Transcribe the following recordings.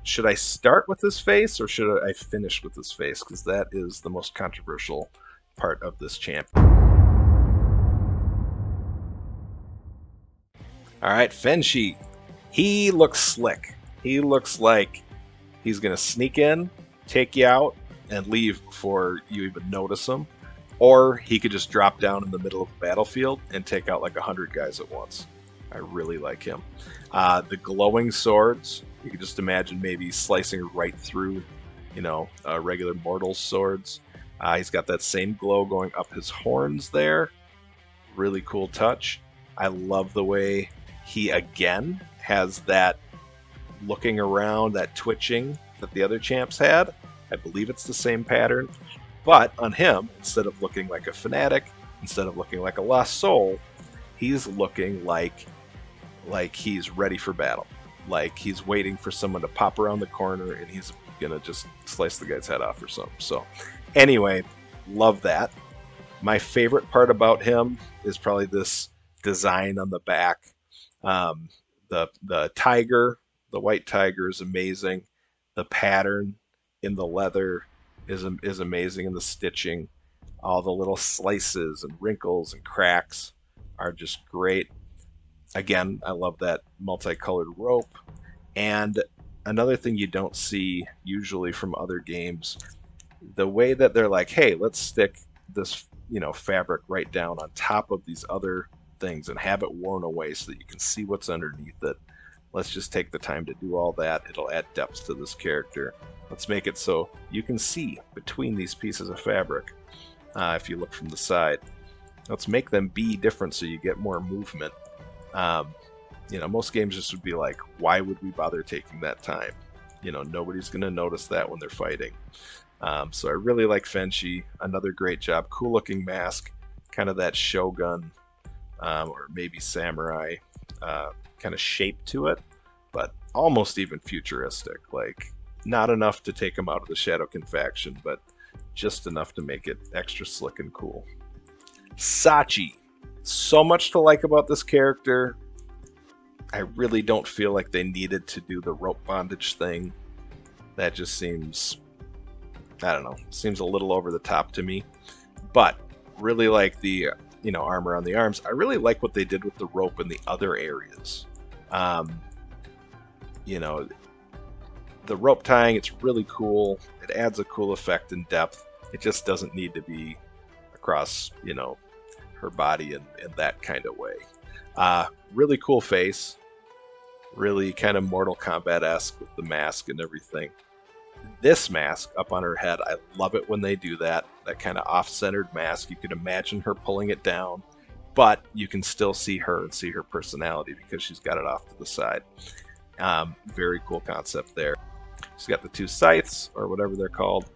Should I start with this face or should I finish with this face? Because that is the most controversial part of this champ. All right, Fenshi. He looks slick. He looks like he's going to sneak in, take you out, and leave before you even notice him. Or he could just drop down in the middle of the battlefield and take out like 100 guys at once. I really like him. The glowing swords, you could just imagine maybe slicing right through, regular mortal's swords. He's got that same glow going up his horns there. Really cool touch. I love the way he again has that looking around, that twitching that the other champs had. I believe it's the same pattern, but on him, instead of looking like a fanatic, instead of looking like a lost soul, he's looking like he's ready for battle. Like he's waiting for someone to pop around the corner and he's gonna just slice the guy's head off or something. So anyway, love that. My favorite part about him is probably this design on the back. The tiger, the white tiger is amazing. The pattern in the leather is amazing, and the stitching, all the little slices and wrinkles and cracks are just great. Again, I love that multicolored rope. And another thing you don't see usually from other games, the way that they're like, hey, let's stick this fabric right down on top of these other things and have it worn away so that you can see what's underneath it. Let's just take the time to do all that. It'll add depth to this character. Let's make it so you can see between these pieces of fabric if you look from the side. Let's make them be different so you get more movement. Most games just would be like, why would we bother taking that time? Nobody's going to notice that when they're fighting. So I really like Fenshi. Another great job. Cool looking mask. Kind of that shogun or maybe samurai kind of shape to it, but almost even futuristic. Like, not enough to take him out of the Shadowkin faction, but just enough to make it extra slick and cool. Sachi. So much to like about this character. I really don't feel like they needed to do the rope bondage thing. That just seems, I don't know, seems a little over the top to me. But really like the armor on the arms. I really like what they did with the rope in the other areas. The rope tying, it's really cool. It adds a cool effect and depth. It just doesn't need to be across, her body in that kind of way. Really cool face. Really kind of Mortal Kombat-esque with the mask and everything. This mask up on her head, I love it when they do that. That kind of off-centered mask. You could imagine her pulling it down, but you can still see her and see her personality because she's got it off to the side. Very cool concept there. She's got the two scythes, or whatever they're called,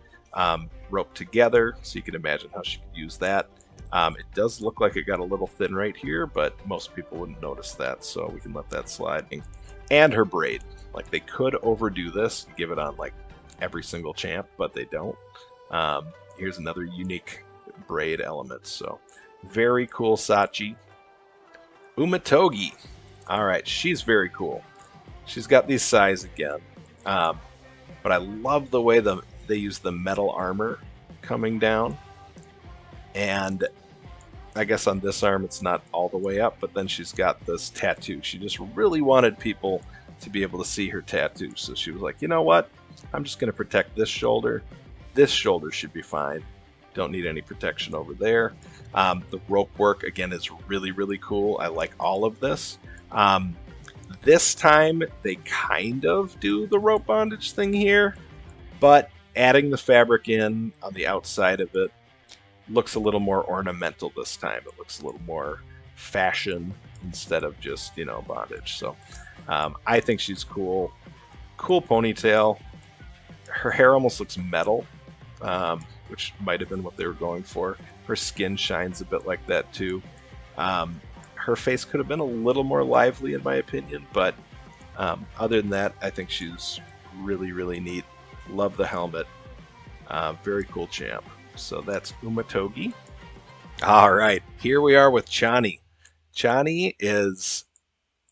roped together, so you can imagine how she could use that. It does look like it got a little thin right here, but most people wouldn't notice that, so we can let that slide. And her braid. Like, they could overdo this and give it on, like, every single champ, but they don't. Here's another unique braid element, so very cool Sachi. Umatogi. Alright, she's very cool. She's got these sais again, but I love the way they use the metal armor coming down, and I guess on this arm it's not all the way up, but then she's got this tattoo. She just really wanted people to be able to see her tattoo, so she was like, you know what? I'm just going to protect this shoulder. This shoulder should be fine. Don't need any protection over there. The rope work, again, is really, really cool. I like all of this. This time, they kind of do the rope bondage thing here, but adding the fabric in on the outside of it looks a little more ornamental this time. It looks a little more fashion instead of just, bondage. So I think she's cool. Cool ponytail. Her hair almost looks metal, which might have been what they were going for. Her skin shines a bit like that too. Her face could have been a little more lively in my opinion, but other than that, I think she's really, really neat. Love the helmet. Very cool champ. So that's Umatogi. All right, here we are with Chani. Chani is,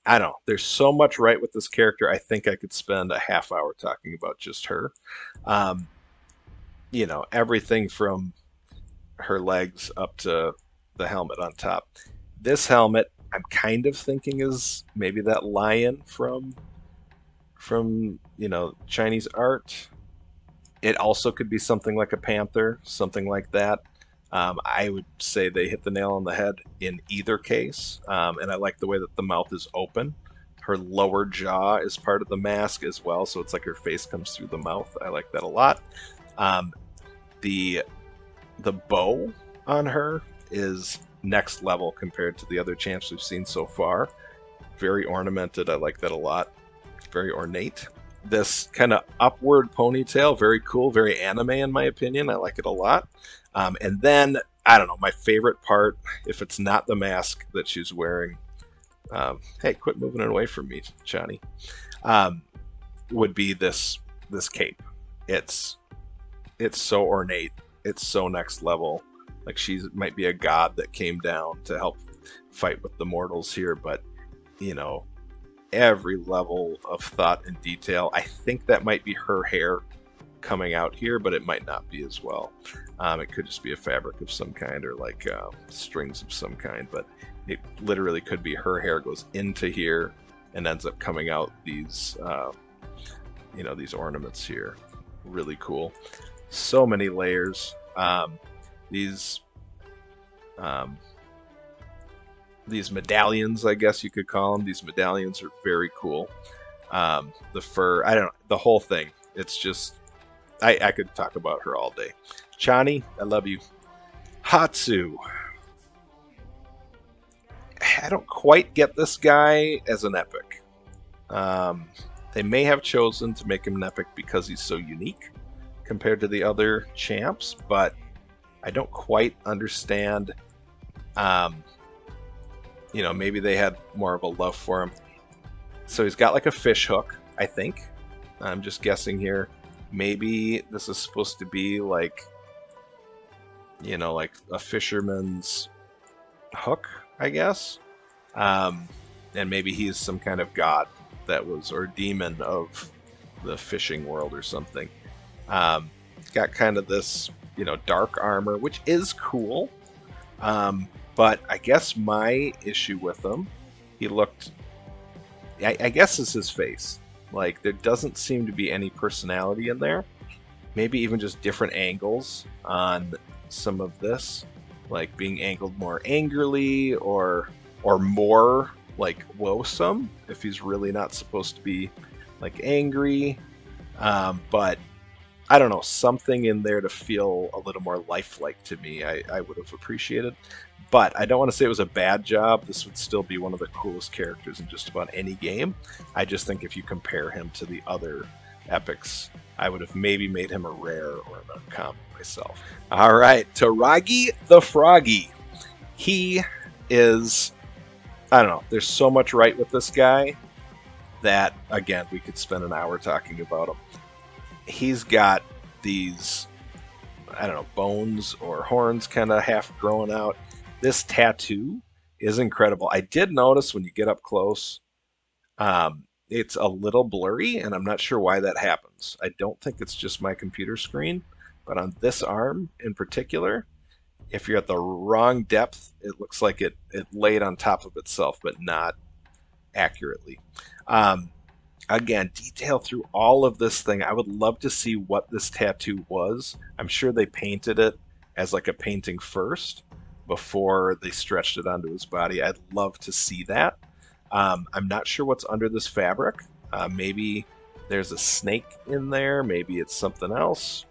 I don't know. There's so much right with this character. I think I could spend a half hour talking about just her. Um, everything from her legs up to the helmet on top. This helmet, I'm kind of thinking is maybe that lion from Chinese art. It also could be something like a panther, something like that. I would say they hit the nail on the head in either case, and I like the way that the mouth is open. Her lower jaw is part of the mask as well, so it's like her face comes through the mouth. I like that a lot. Um, the the bow on her is next level compared to the other champs we've seen so far. Very ornamented. I like that a lot. Very ornate. This kind of upward ponytail, very cool, very anime in my opinion. I like it a lot. And then, I don't know, my favorite part, if it's not the mask that she's wearing, hey, quit moving it away from me, Johnny, would be this cape. It's so ornate. It's so next level. Like she might be a god that came down to help fight with the mortals here, but every level of thought and detail. I think that might be her hair coming out here, but it might not be as well. It could just be a fabric of some kind or like strings of some kind, but it literally could be her hair goes into here and ends up coming out these these ornaments here. Really cool. So many layers. These medallions, I guess you could call them. These medallions are very cool. The fur, I don't know, the whole thing. It's just, I could talk about her all day. Chani, I love you. Hatsu. I don't quite get this guy as an epic. They may have chosen to make him an epic because he's so unique compared to the other champs, but I don't quite understand. Maybe they had more of a love for him. So he's got like a fish hook, I think. I'm just guessing here. Maybe this is supposed to be like, like a fisherman's hook, I guess. And maybe he's some kind of god that was, or demon of the fishing world or something. Got kind of this, dark armor, which is cool. But I guess my issue with him, he looked, I guess is his face. Like, there doesn't seem to be any personality in there. Maybe even just different angles on some of this. Like, being angled more angrily or more, like, woesome, if he's really not supposed to be, like, angry. But, I don't know, something in there to feel a little more lifelike to me I would have appreciated. But I don't want to say it was a bad job. This would still be one of the coolest characters in just about any game. I just think if you compare him to the other epics, I would have maybe made him a rare or an uncommon myself. All right, Taragi the Froggy. He is, I don't know, there's so much right with this guy that, again, we could spend an hour talking about him. He's got these, I don't know, bones or horns kind of half growing out. This tattoo is incredible. I did notice when you get up close, it's a little blurry, and I'm not sure why that happens. I don't think it's just my computer screen, but on this arm in particular, if you're at the wrong depth, it looks like it laid on top of itself, but not accurately. Again, detail through all of this thing. I would love to see what this tattoo was. I'm sure they painted it as like a painting first before they stretched it onto his body. I'd love to see that. I'm not sure what's under this fabric. Maybe there's a snake in there. Maybe it's something else.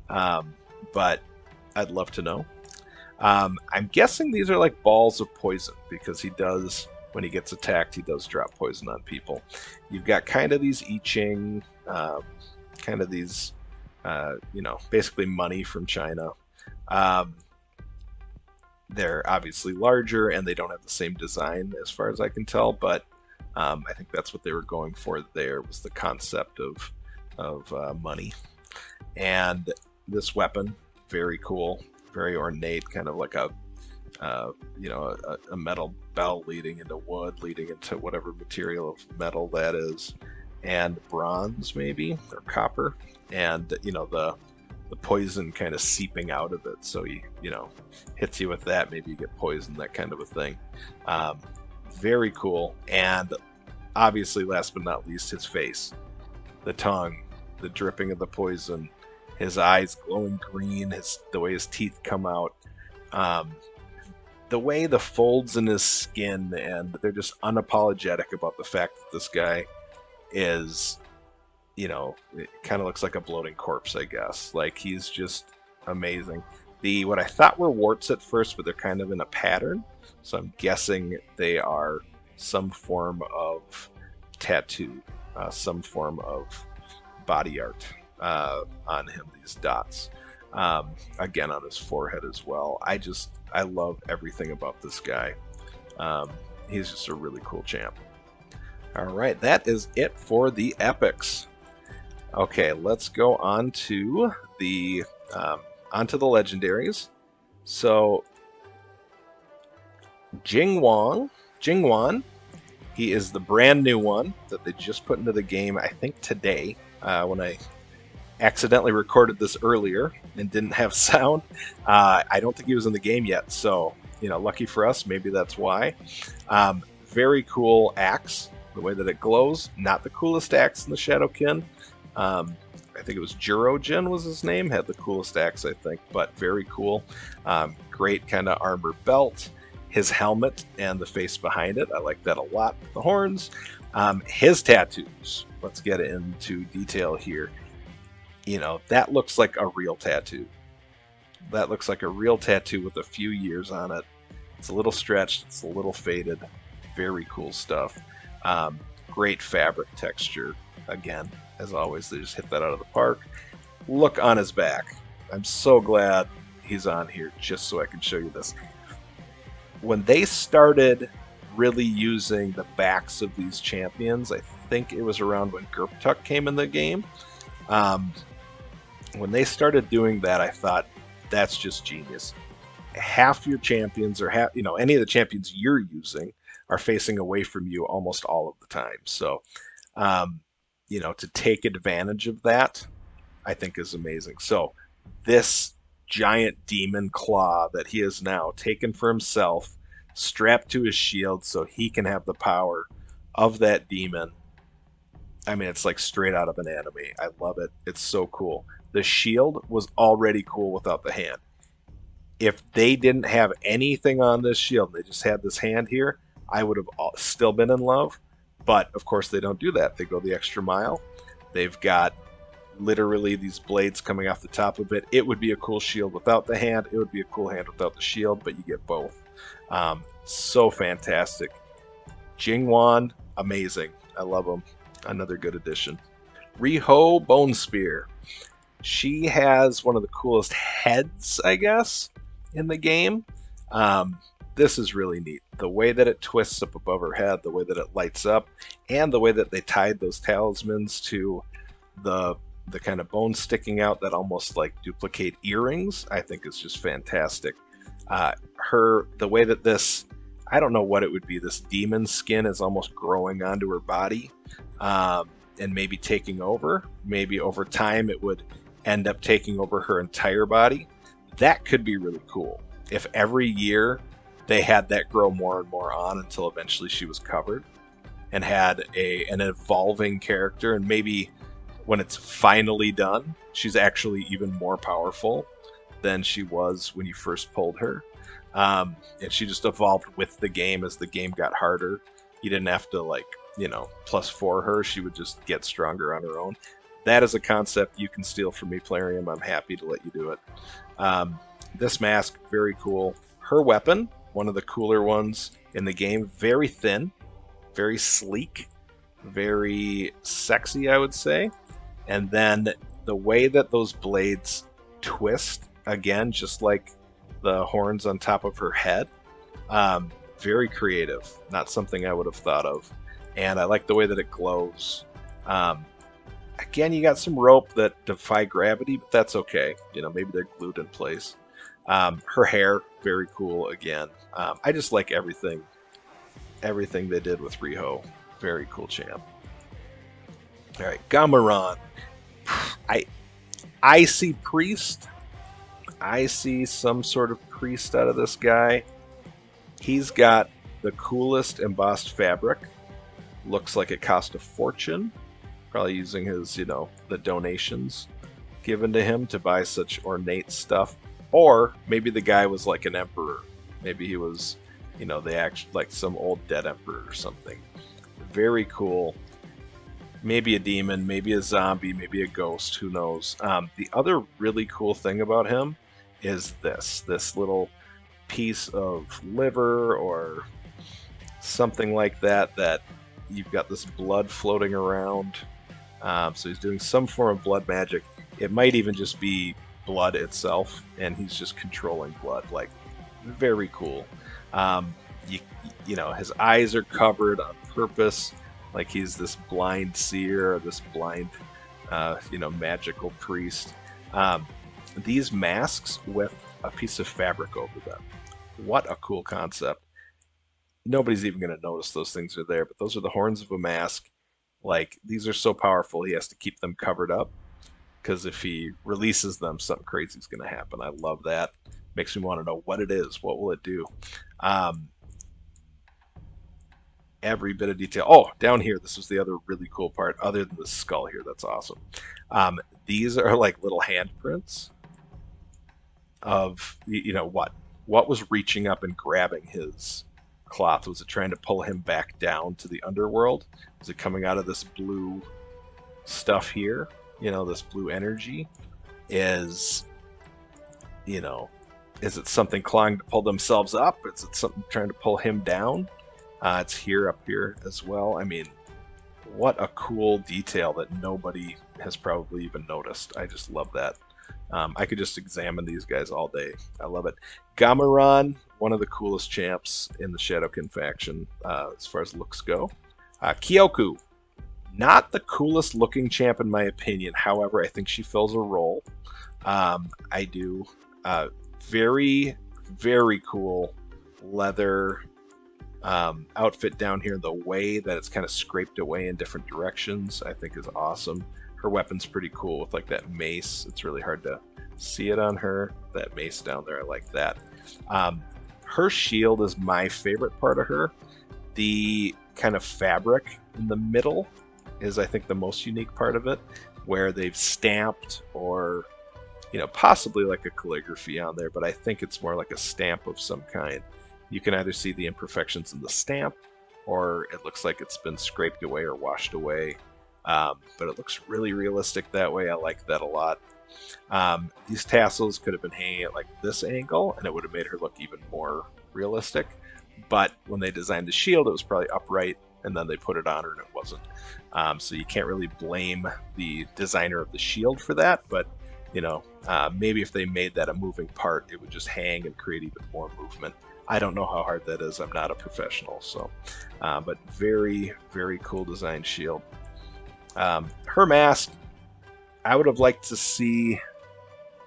But I'd love to know. I'm guessing these are like balls of poison because he does, when he gets attacked, he does drop poison on people. You've got kind of these I Ching, kind of these, basically money from China. They're obviously larger and they don't have the same design as far as I can tell, but I think that's what they were going for there, was the concept of money. And this weapon, very cool, very ornate, kind of like a you know, a metal bell leading into wood, leading into whatever material of metal that is, and bronze maybe, or copper, and you know, the poison kind of seeping out of it, so he, you know, hits you with that, maybe you get poisoned, that kind of a thing. Very cool. And obviously, last but not least, his face, the tongue, the dripping of the poison, his eyes glowing green, the way his teeth come out, the way the folds in his skin, and they're just unapologetic about the fact that this guy is, you know, it kind of looks like a bloating corpse, I guess. Like, he's just amazing. What I thought were warts at first, but they're kind of in a pattern, so I'm guessing they are some form of tattoo, some form of body art on him, these dots. Again, on his forehead as well. I love everything about this guy. He's just a really cool champ. Alright, that is it for the epics. Okay, let's go on to the legendaries. So Jingwan, he is the brand new one that they just put into the game, I think today, when I accidentally recorded this earlier and didn't have sound. I don't think he was in the game yet, so, you know, lucky for us, maybe that's why. Very cool axe, the way that it glows. Not the coolest axe in the Shadowkin. I think it was Jurojin was his name, had the coolest axe, I think, but very cool. Great kind of armor belt. His helmet and the face behind it, I like that a lot. The horns. His tattoos, let's get into detail here. You know, that looks like a real tattoo. That looks like a real tattoo with a few years on it. It's a little stretched, it's a little faded. Very cool stuff. Great fabric texture. Again, as always, they just hit that out of the park. Look on his back. I'm so glad he's on here just so I can show you this. When they started really using the backs of these champions, I think it was around when Gerptuk came in the game. When they started doing that, I thought, that's just genius. Half your champions, or half, you know, any of the champions you're using, are facing away from you almost all of the time. So, you know, to take advantage of that, I think is amazing. So, this giant demon claw that he has now taken for himself, strapped to his shield so he can have the power of that demon. I mean, it's like straight out of an anime. I love it. It's so cool. The shield was already cool without the hand. If they didn't have anything on this shield, they just had this hand here, I would have still been in love. But, of course, they don't do that. They go the extra mile. They've got literally these blades coming off the top of it. It would be a cool shield without the hand. It would be a cool hand without the shield, but you get both. So fantastic. Jingwan, amazing. I love him. Another good addition. Riho Bone Spear. She has one of the coolest heads, I guess, in the game. This is really neat. The way that it twists up above her head, the way that it lights up, and the way that they tied those talismans to the kind of bones sticking out that almost like duplicate earrings, I think is just fantastic. The way that this, I don't know what it would be, this demon skin is almost growing onto her body, and maybe taking over. Maybe over time it would end up taking over her entire body. That could be really cool. If every year they had that grow more and more on until eventually she was covered and had an evolving character, and maybe when it's finally done, she's actually even more powerful than she was when you first pulled her. And she just evolved with the game as the game got harder. You didn't have to, like, you know, +4 her. She would just get stronger on her own. That is a concept you can steal from me, Plarium. I'm happy to let you do it. This mask, very cool. Her weapon, one of the cooler ones in the game. Very thin, very sleek, very sexy, I would say. And then the way that those blades twist, again, just like the horns on top of her head, very creative. Not something I would have thought of. And I like the way that it glows. Again, you got some rope that defy gravity, but that's okay. You know, maybe they're glued in place. Her hair, very cool again. I just like everything they did with Riho. Very cool champ. All right, Gameron. I see priest. I see some sort of priest out of this guy. He's got the coolest embossed fabric. Looks like it cost a fortune. Probably using his, the donations given to him to buy such ornate stuff. Or maybe the guy was like an emperor. Maybe he was, they actually like some old dead emperor or something. Very cool. Maybe a demon, maybe a zombie, maybe a ghost, who knows. The other really cool thing about him is this little piece of liver or something like that you've got this blood floating around. So he's doing some form of blood magic. It might even just be blood itself, and he's just controlling blood. Like, very cool. His eyes are covered on purpose. Like he's this blind seer or this blind, magical priest. These masks with a piece of fabric over them. What a cool concept. Nobody's even going to notice those things are there, but those are the horns of a mask. Like, these are so powerful, he has to keep them covered up, because if he releases them, something crazy is going to happen. I love that. Makes me want to know what it is. What will it do? Every bit of detail. Oh, down here, this was the other really cool part, other than the skull here. That's awesome. These are like little handprints of, what was reaching up and grabbing his cloth. Was it trying to pull him back down to the underworld? Was it coming out of this blue stuff here? This blue energy? Is it something clawing to pull themselves up? Is it something trying to pull him down? It's here, up here as well. I mean, what a cool detail that nobody has probably even noticed. I just love that. I could just examine these guys all day. I love it. Gameron, one of the coolest champs in the Shadowkin faction as far as looks go. Kyoku, not the coolest looking champ in my opinion. However, I think she fills a role. I do. Very, very cool leather outfit down here. The way that it's kind of scraped away in different directions, I think, is awesome. Her weapon's pretty cool with like that mace. It's really hard to see it on her. That mace down there, I like that. Her shield is my favorite part of her. The kind of fabric in the middle is, I think, the most unique part of it, where they've stamped or, possibly like a calligraphy on there, but I think it's more like a stamp of some kind. You can either see the imperfections in the stamp, or it looks like it's been scraped away or washed away. But it looks really realistic that way. I like that a lot. These tassels could have been hanging at like this angle, and it would have made her look even more realistic. But when they designed the shield, it was probably upright, and then they put it on her and it wasn't. So you can't really blame the designer of the shield for that, but maybe if they made that a moving part, it would just hang and create even more movement. I don't know how hard that is. I'm not a professional, so but very, very cool design shield. Her mask, I would have liked to see.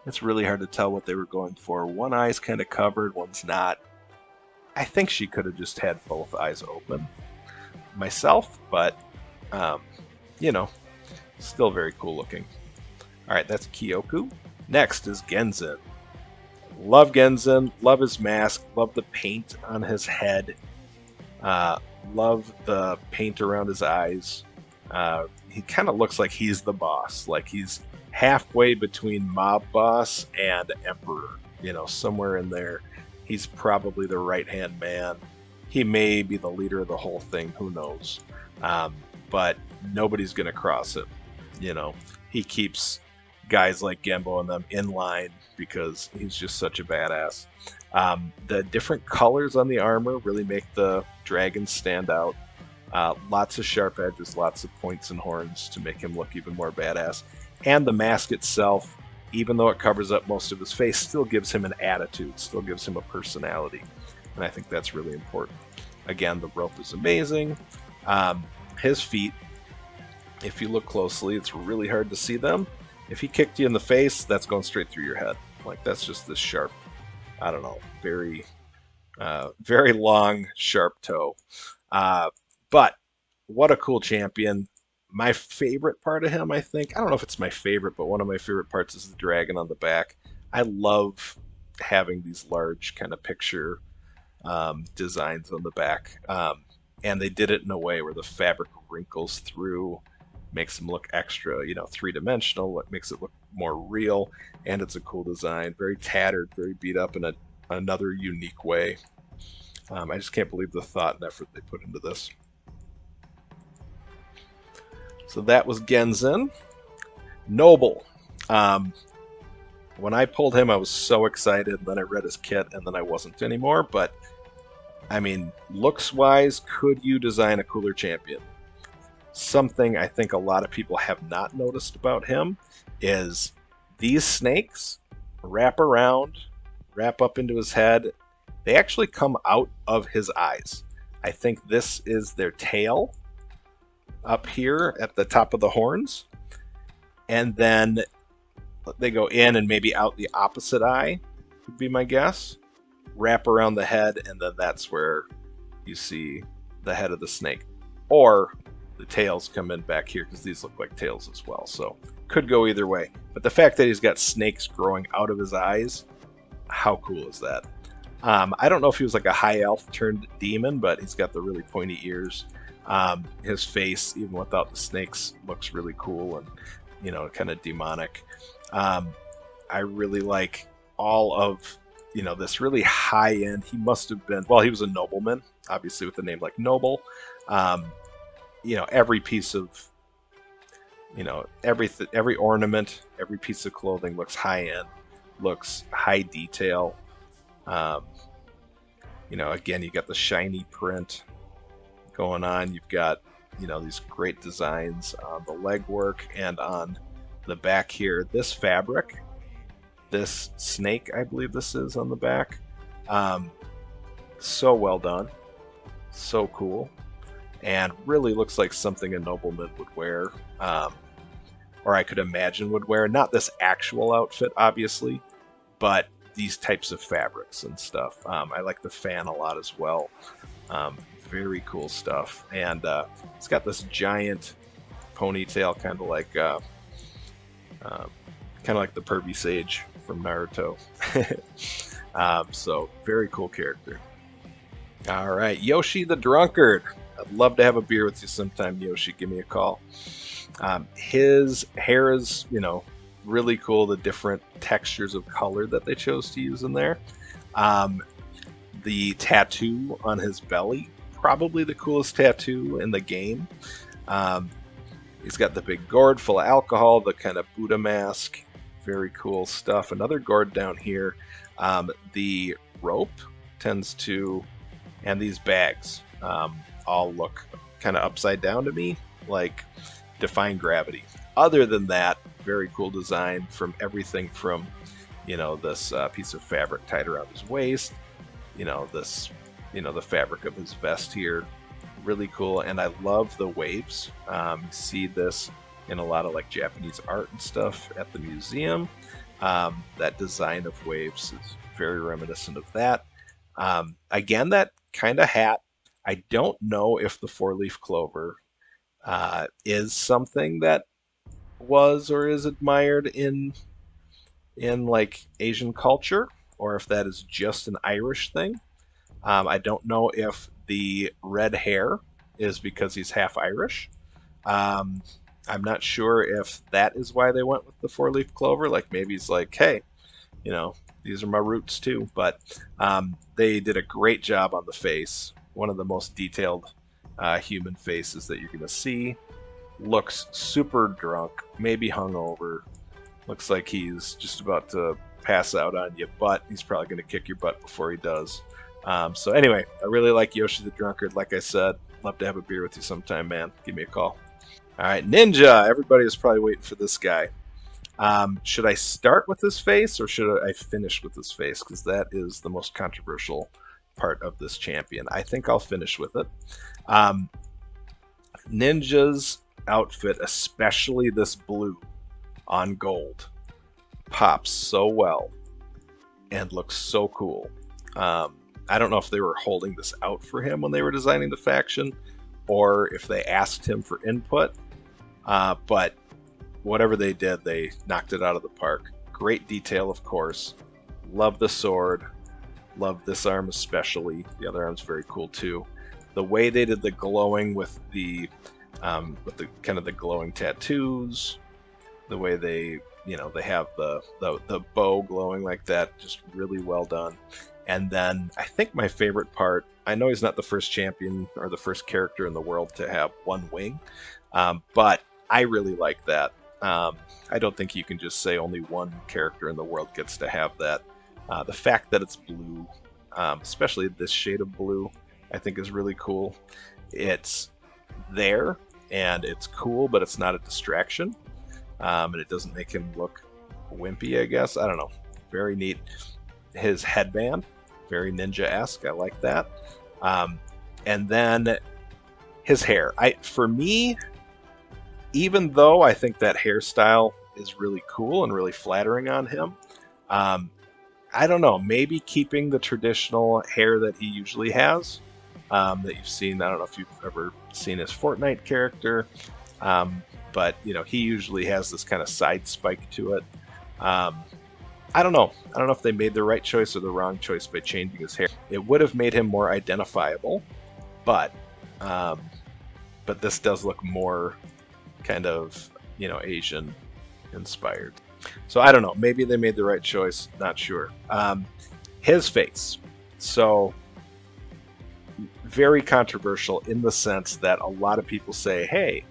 It's really hard to tell what they were going for. One eye's kind of covered, one's not. I think she could have just had both eyes open myself, but still very cool looking. All right, that's Kyoku. Next is Genzin. Love Genzin, love his mask, love the paint on his head, love the paint around his eyes. He kind of looks like he's the boss, like he's halfway between mob boss and emperor, somewhere in there. He's probably the right-hand man. He may be the leader of the whole thing, who knows. But nobody's going to cross him. He keeps guys like Genbo and them in line because he's just such a badass. The different colors on the armor really make the dragons stand out. Lots of sharp edges, lots of points and horns to make him look even more badass. And the mask itself, even though it covers up most of his face, still gives him an attitude, still gives him a personality. And I think that's really important. Again, the rope is amazing. His feet, if you look closely, it's really hard to see them. If he kicked you in the face, that's going straight through your head. Like, that's just this sharp I don't know, very long, sharp toe. Uh, but what a cool champion. My favorite part of him, I think, I don't know if it's my favorite, but one of my favorite parts is the dragon on the back. I love having these large kind of picture designs on the back. And they did it in a way where the fabric wrinkles through, makes them look extra, three-dimensional. It makes it look more real, and it's a cool design. Very tattered, very beat up in another unique way. I just can't believe the thought and effort they put into this. So that was Genzin. Noble. When I pulled him, I was so excited. Then I read his kit, and then I wasn't anymore. But, I mean, looks-wise, could you design a cooler champion? Something I think a lot of people have not noticed about him is these snakes wrap around, wrap up into his head. They actually come out of his eyes. I think this is their tail up here at the top of the horns. And then they go in and maybe out the opposite eye, would be my guess. Wrap around the head, and then that's where you see the head of the snake. Or the tails come in back here, because these look like tails as well. So could go either way. But the fact that he's got snakes growing out of his eyes, how cool is that? I don't know if he was like a high elf turned demon, but he's got the really pointy ears. His face, even without the snakes, looks really cool and, kind of demonic. I really like all of, this really high end. He must have been, well, he was a nobleman, obviously with a name like Noble. Every piece of, every ornament, every piece of clothing looks high end, looks high detail. Again, you got the shiny print going on. You've got, these great designs on the legwork and on the back here. This fabric, this snake, I believe this is on the back. So well done. So cool. And really looks like something a nobleman would wear. Or I could imagine would wear. Not this actual outfit, obviously, but these types of fabrics and stuff. I like the fan a lot as well. Very cool stuff. And it's got this giant ponytail, kind of like the Pervy Sage from Naruto. So very cool character. All right, Yoshi the Drunkard. I'd love to have a beer with you sometime, Yoshi. Give me a call. His hair is, really cool. The different textures of color that they chose to use in there. The tattoo on his belly, probably the coolest tattoo in the game. He's got the big gourd full of alcohol, the kind of Buddha mask. Very cool stuff. Another gourd down here. The rope tends to, and these bags all look kind of upside down to me, like defying gravity. Other than that, very cool design from everything from, this piece of fabric tied around his waist, this, the fabric of his vest here. Really cool. And I love the waves. See this in a lot of like Japanese art and stuff at the museum. That design of waves is very reminiscent of that. Again, that kind of hat, I don't know if the four-leaf clover is something that was or is admired in like Asian culture, or if that is just an Irish thing. I don't know if the red hair is because he's half Irish. I'm not sure if that is why they went with the four-leaf clover. Like maybe he's like, hey, these are my roots too. But they did a great job on the face. One of the most detailed human faces that you're going to see. Looks super drunk, maybe hungover. Looks like he's just about to pass out on you, but he's probably going to kick your butt before he does. So anyway, I really like Yoshi the Drunkard. Like I said, love to have a beer with you sometime, man. Give me a call. All right, Ninja. Everybody is probably waiting for this guy. Should I start with this face or should I finish with this face? Because that is the most controversial part of this champion. I think I'll finish with it. Ninja's outfit, especially this blue on gold, pops so well. and looks so cool. I don't know if they were holding this out for him when they were designing the faction, or if they asked him for input, but whatever they did, they knocked it out of the park. Great detail, of course. Love the sword. Love this arm especially. The other arm's very cool too. The way they did the glowing with the kind of the glowing tattoos, the way they have the bow glowing like that, just really well done. And then I think my favorite part, I know he's not the first champion or the first character in the world to have one wing, but I really like that. I don't think you can just say only one character in the world gets to have that. The fact that it's blue, especially this shade of blue, I think is really cool. It's there and it's cool, but it's not a distraction, and it doesn't make him look wimpy, I guess. I don't know. Very neat. His headband, very ninja-esque. I like that. And then his hair. For me, even though I think that hairstyle is really cool and really flattering on him, I don't know, maybe keeping the traditional hair that he usually has, that you've seen. I don't know if you've ever seen his Fortnite character, but he usually has this kind of side spike to it. I don't know. I don't know if they made the right choice or the wrong choice by changing his hair. It would have made him more identifiable, but this does look more kind of Asian inspired. So I don't know. Maybe they made the right choice. Not sure. His face. So very controversial in the sense that a lot of people say, hey,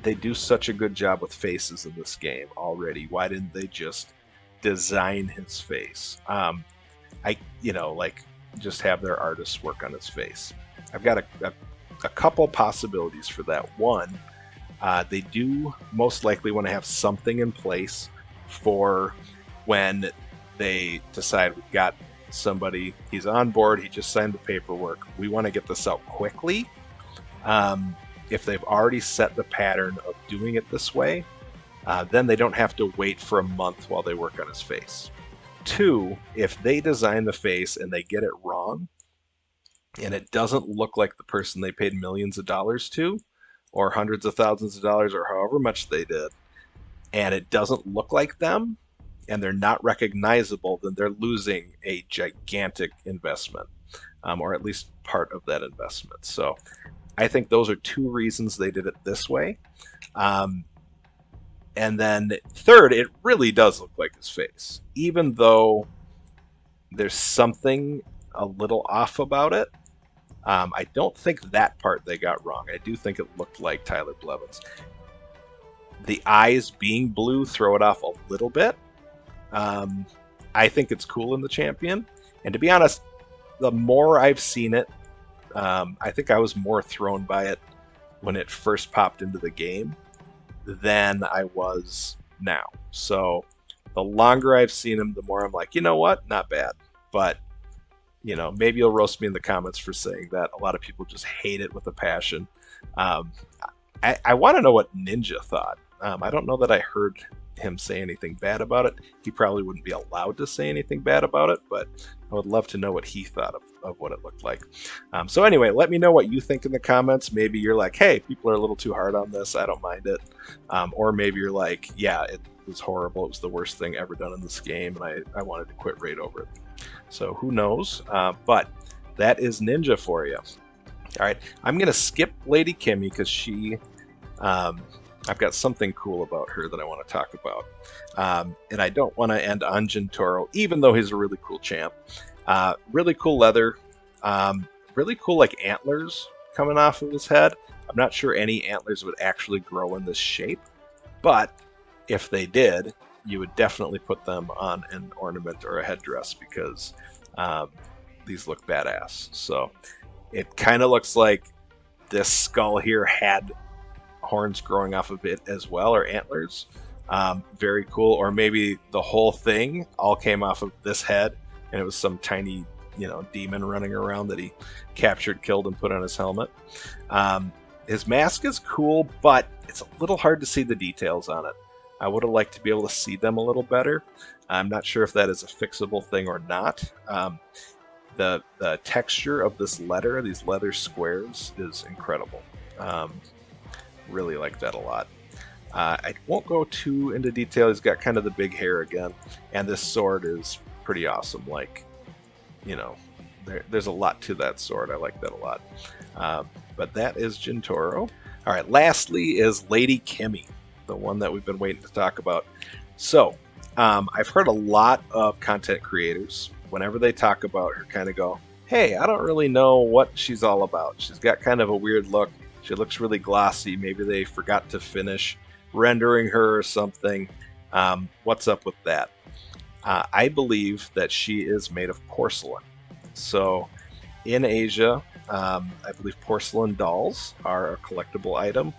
they do such a good job with faces in this game already. Why didn't they just design his face? Just have their artists work on his face. I've got a couple possibilities for that. One, they do most likely want to have something in place for when they decide we've got somebody, he's on board, he just signed the paperwork, we want to get this out quickly. If they've already set the pattern of doing it this way, then they don't have to wait for a month while they work on his face. Two, if they design the face and they get it wrong, and it doesn't look like the person they paid millions of dollars to, or hundreds of thousands of dollars, or however much they did, and it doesn't look like them, and they're not recognizable, then they're losing a gigantic investment, or at least part of that investment. So I think those are two reasons they did it this way. And then third, it really does look like his face, even though there's something a little off about it. I don't think that part they got wrong. I do think it looked like Tyler Blevens. The eyes being blue throw it off a little bit. I think it's cool in the champion. And to be honest, the more I've seen it, I think I was more thrown by it when it first popped into the game than I was now. So the longer I've seen him, the more I'm like, you know what? Not bad. But maybe you'll roast me in the comments for saying that. A lot of people just hate it with a passion. I want to know what Ninja thought. I don't know that I heard him say anything bad about it. He probably wouldn't be allowed to say anything bad about it, but I would love to know what he thought of what it looked like. So anyway, let me know what you think in the comments. Maybe you're like, hey, people are a little too hard on this, I don't mind it. Or maybe you're like, yeah, it was horrible. It was the worst thing ever done in this game, and I wanted to quit right over it. So who knows? But that is Ninja for you. All right, I'm going to skip Lady Kimi because she... I've got something cool about her that I want to talk about. And I don't want to end on Gintoro, even though he's a really cool champ. Really cool leather. Really cool like antlers coming off of his head. I'm not sure any antlers would actually grow in this shape, but if they did, you would definitely put them on an ornament or a headdress because these look badass. So it kind of looks like this skull here had horns growing off of it as well, or antlers. Very cool. Or maybe the whole thing all came off of this head and it was some tiny demon running around that he captured, killed, and put on his helmet. His mask is cool, but it's a little hard to see the details on it. I would have liked to be able to see them a little better. I'm not sure if that is a fixable thing or not. The texture of this letter, these leather squares, is incredible. Really like that a lot. I won't go too into detail. He's got kind of the big hair again, and this sword is pretty awesome. Like, you know, there's a lot to that sword. I like that a lot. But that is Jintoro. All right, lastly is Lady Kimi, the one that we've been waiting to talk about. So, I've heard a lot of content creators, whenever they talk about her, kind of go, hey, I don't really know what she's all about. She's got kind of a weird look. She looks really glossy. Maybe they forgot to finish rendering her or something. What's up with that? I believe that she is made of porcelain. So in Asia, I believe porcelain dolls are a collectible item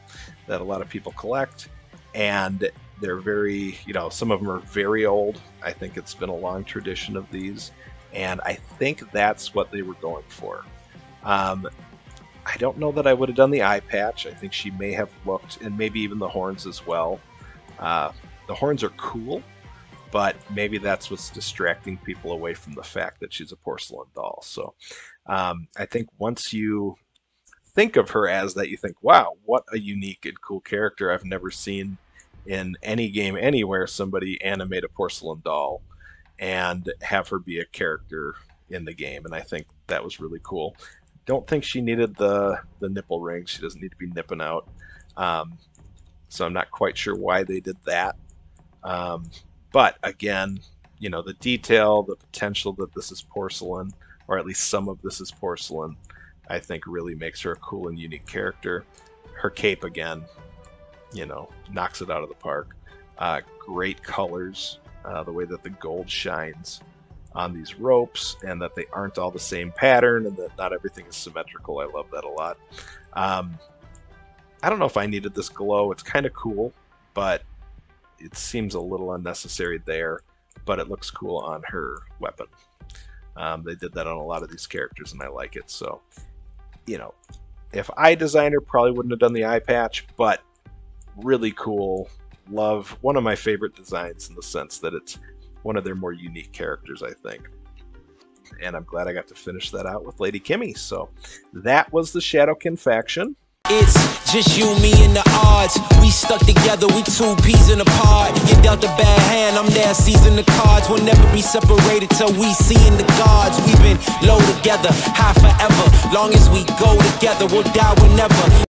that a lot of people collect, and they're very, you know, some of them are very old. I think it's been a long tradition of these, and I think that's what they were going for. I don't know that I would have done the eye patch. I think she may have looked, and maybe even the horns as well. The horns are cool, but maybe that's what's distracting people away from the fact that she's a porcelain doll. So I think once you think of her as that, you think, wow, what a unique and cool character. I've never seen in any game anywhere somebody animate a porcelain doll and have her be a character in the game, and I think that was really cool. Don't think she needed the nipple rings. She doesn't need to be nipping out. So I'm not quite sure why they did that. But again, you know, the detail, the potential that this is porcelain, or at least some of this is porcelain, I think really makes her a cool and unique character. Her cape, again, you know, knocks it out of the park. Great colors, the way that the gold shines on these ropes, and that they aren't all the same pattern, and that not everything is symmetrical. I love that a lot. I don't know if I needed this glow. It's kind of cool, but it seems a little unnecessary there, but it looks cool on her weapon. They did that on a lot of these characters, and I like it. So, you know, if I designed her, probably wouldn't have done the eye patch, but really cool. Love, one of my favorite designs in the sense that it's one of their more unique characters, I think. And I'm glad I got to finish that out with Lady Kimi. So that was the Shadowkin faction. It's just you, me, and the odds. We stuck together, we two peas in a pod. You dealt a bad hand, I'm there seizing the cards. We'll never be separated till we seeing the gods. We've been low together, high forever. Long as we go together, we'll die whenever.